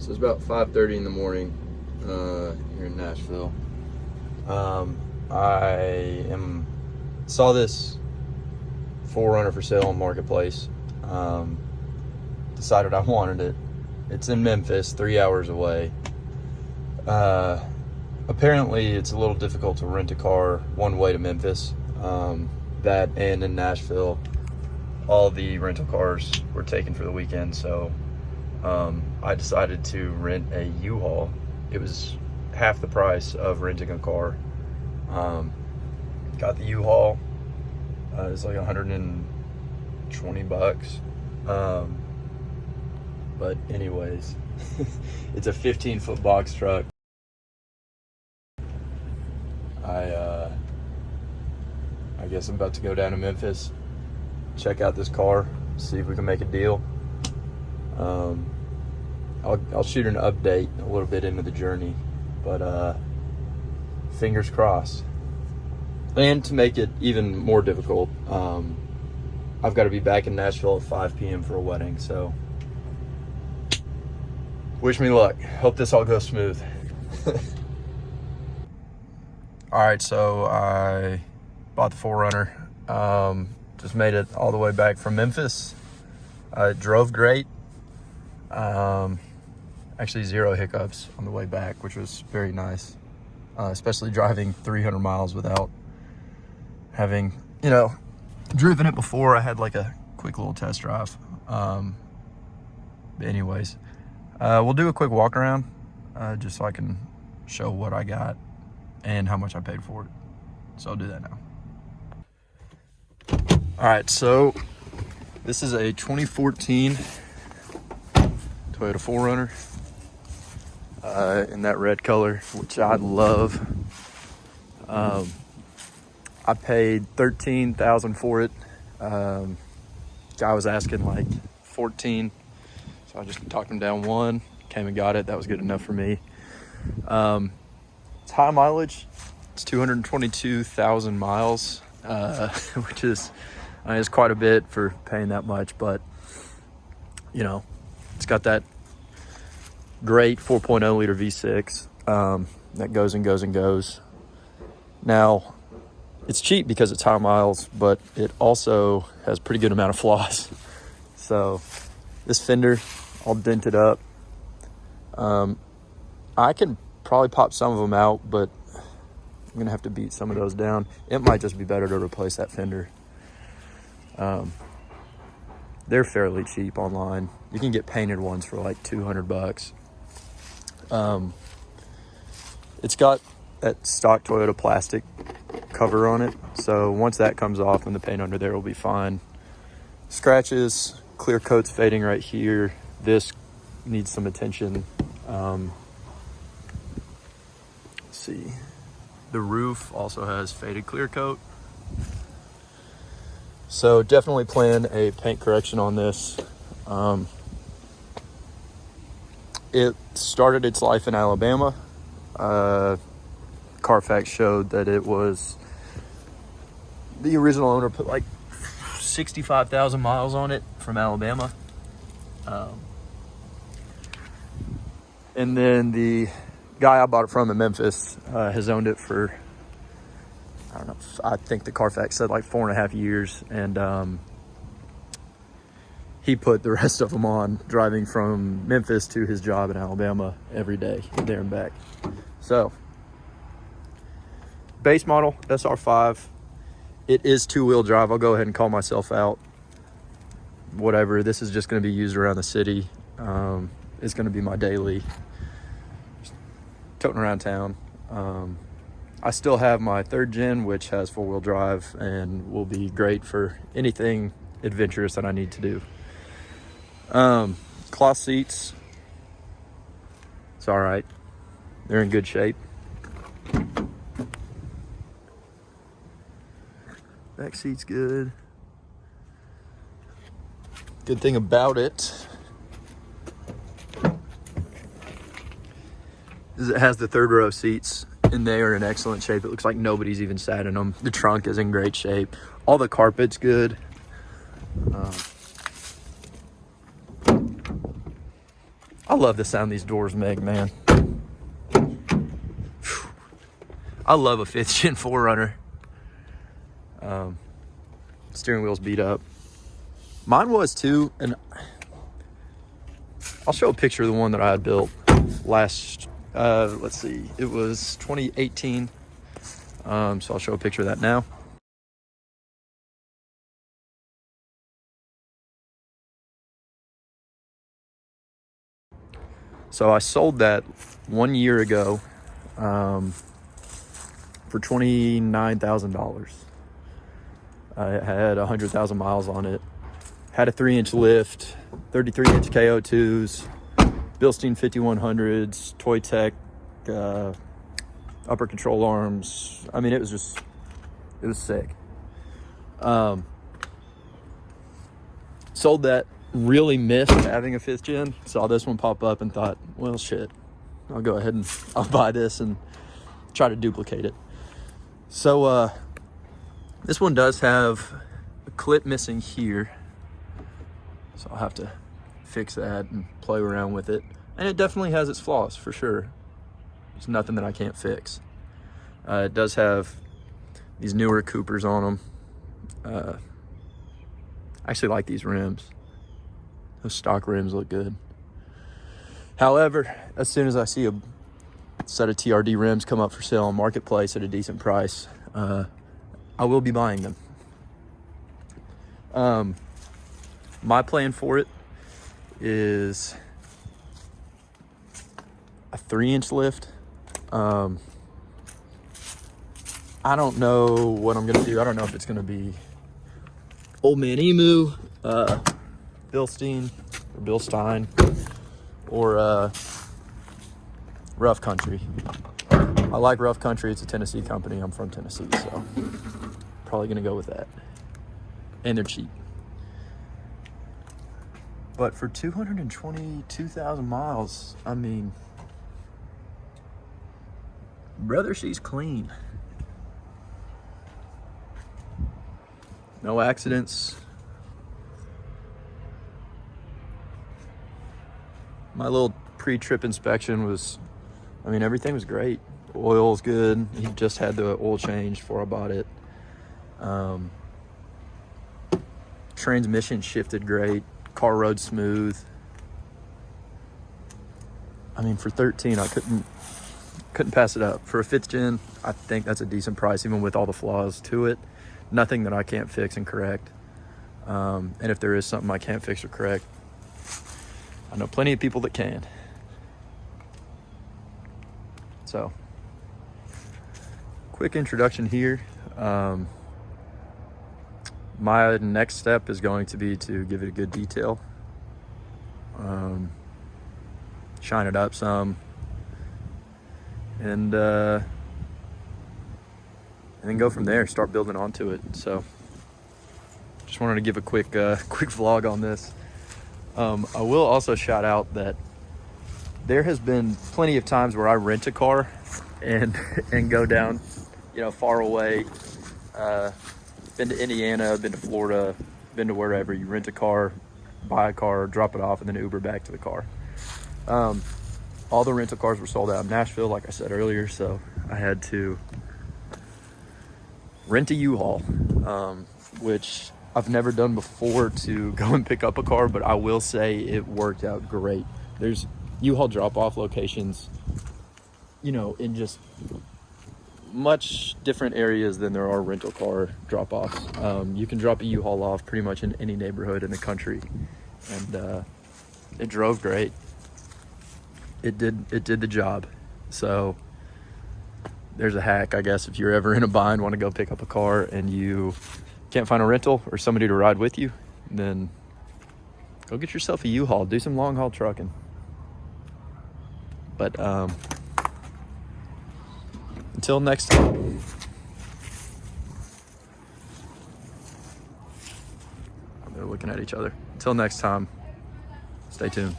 So it's about 5:30 in the morning here in Nashville. I saw this 4Runner for sale on Marketplace. Decided I wanted it. It's in Memphis, 3 hours away. Apparently it's a little difficult to rent a car one way to Memphis. That and in Nashville, all the rental cars were taken for the weekend, so I decided to rent a U-Haul. It was half the price of renting a car. Got the U-Haul. It's like $120. But anyways, it's a 15-foot box truck. I guess I'm about to go down to Memphis, check out this car, see if we can make a deal. I'll shoot an update a little bit into the journey, but fingers crossed. And to make it even more difficult, I've got to be back in Nashville at 5 p.m. for a wedding, so wish me luck. Hope this all goes smooth. All right, so I bought the 4Runner. Just made it all the way back from Memphis. It drove great. Actually 0 hiccups on the way back, which was very nice. Especially driving 300 miles without having, driven it before. I had like a quick little test drive. But anyways, we'll do a quick walk around, just so I can show what I got and how much I paid for it. So I'll do that now. All right, so this is a 2014 Toyota 4Runner in that red color, which I love. I paid $13,000 for it. Guy was asking like 14, so I just talked him down one, came and got it. That was good enough for me. It's high mileage. It's 222,000 miles, which is, it's quite a bit for paying that much, but it's got that great 4.0 liter V6 that goes and goes and goes. Now, it's cheap because it's high miles, but it also has pretty good amount of flaws. So this fender all dented up. I can probably pop some of them out, but I'm gonna have to beat some of those down. It might just be better to replace that fender. They're fairly cheap online. You can get painted ones for like $200. It's got that stock Toyota plastic cover on it, so once that comes off and the paint under there will be fine. Scratches, clear coat's fading right here. This needs some attention. Let's see. The roof also has faded clear coat. So definitely plan a paint correction on this. It started its life in Alabama. Carfax showed that it was, the original owner put like 65,000 miles on it from Alabama. And then the guy I bought it from in Memphis has owned it for, I don't know, I think the Carfax said like 4.5 years, and he put the rest of them on, driving from Memphis to his job in Alabama every day, there and back. So, base model, SR5. It is 2-wheel drive. I'll go ahead and call myself out. Whatever, this is just gonna be used around the city. It's gonna be my daily, toting around town. I still have my 3rd gen, which has 4-wheel drive and will be great for anything adventurous that I need to do. Cloth seats, it's all right. They're in good shape. Back seat's good. Good thing about it is it has the 3rd row seats, and they are in excellent shape. It looks like nobody's even sat in them. The trunk is in great shape. All the carpet's good. I love the sound these doors make, man. I love a 5th gen 4Runner. Steering wheel's beat up. Mine was too, and I'll show a picture of the one that I had built last, let's see, it was 2018. So I'll show a picture of that now. So I sold that 1 year ago for $29,000. I had 100,000 miles on it. Had a 3-inch lift, 33-inch KO2s, Bilstein 5100s, Toy Tech, upper control arms. I mean, it was sick. Sold that, really missed having a 5th gen. Saw this one pop up and thought, well, shit, I'll go ahead and I'll buy this and try to duplicate it. So this one does have a clip missing here. So I'll have to fix that and play around with it. And it definitely has its flaws, for sure. There's nothing that I can't fix. It does have these newer Coopers on them. I actually like these rims. Those stock rims look good. However, as soon as I see a set of TRD rims come up for sale on Marketplace at a decent price, I will be buying them. My plan for it is a 3-inch lift. I don't know what I'm gonna do. I don't know if it's gonna be Old Man Emu, Bilstein or Bilstein, or Rough Country. I like Rough Country. It's a Tennessee company. I'm from Tennessee, so probably gonna go with that. And they're cheap. But for 222,000 miles, I mean, brother, she's clean. No accidents. My little pre-trip inspection was, I mean, everything was great. Oil's good. He just had the oil change before I bought it. Transmission shifted great. Car rode smooth. I mean, for 13, I couldn't pass it up. For a 5th gen, I think that's a decent price, even with all the flaws to it. Nothing that I can't fix and correct. And if there is something I can't fix or correct, I know plenty of people that can. So, quick introduction here. My next step is going to be to give it a good detail. Shine it up some. And then go from there, start building onto it. So just wanted to give a quick vlog on this. I will also shout out that there has been plenty of times where I rent a car and go down, far away. Been to Indiana, been to Florida, been to wherever. You rent a car, buy a car, drop it off, and then Uber back to the car. All the rental cars were sold out in Nashville, like I said earlier, so I had to rent a U-Haul, which I've never done before to go and pick up a car, but I will say it worked out great. There's U-Haul drop-off locations, in just much different areas than there are rental car drop-offs. You can drop a U-Haul off pretty much in any neighborhood in the country, and it drove great. It did the job. So there's a hack, I guess, if you're ever in a bind, want to go pick up a car and you can't find a rental or somebody to ride with you, then go get yourself a U-Haul. Do some long haul trucking. But until next time. They're looking at each other. Until next time, stay tuned.